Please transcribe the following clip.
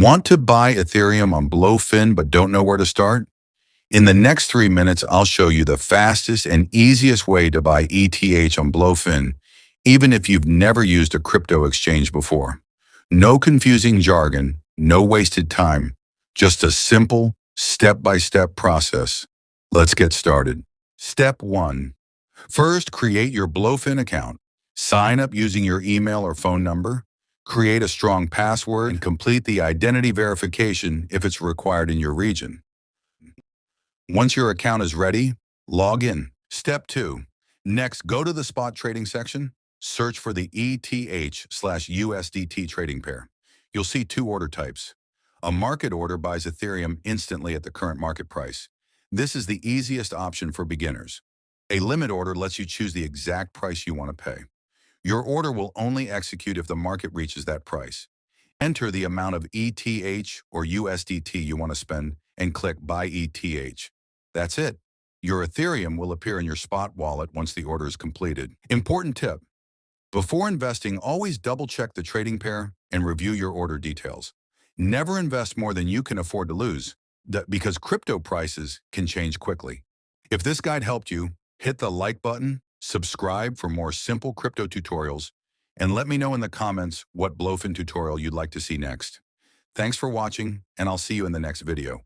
Want to buy Ethereum on Blofin but don't know where to start? In the next 3 minutes, I'll show you the fastest and easiest way to buy ETH on Blofin, even if you've never used a crypto exchange before. No confusing jargon, no wasted time, just a simple, step-by-step process. Let's get started. Step 1. First, create your Blofin account. Sign up using your email or phone number. Create a strong password and complete the identity verification if it's required in your region. Once your account is ready, log in. Step 2. Next, go to the spot trading section. Search for the ETH/USDT trading pair. You'll see two order types. A market order buys Ethereum instantly at the current market price. This is the easiest option for beginners. A limit order lets you choose the exact price you want to pay. Your order will only execute if the market reaches that price. Enter the amount of ETH or USDT you want to spend and click Buy ETH. That's it. Your Ethereum will appear in your spot wallet once the order is completed. Important tip: before investing, always double-check the trading pair and review your order details. Never invest more than you can afford to lose, because crypto prices can change quickly. If this guide helped you, hit the like button, subscribe for more simple crypto tutorials, and let me know in the comments what Blofin tutorial you'd like to see next. Thanks for watching, and I'll see you in the next video.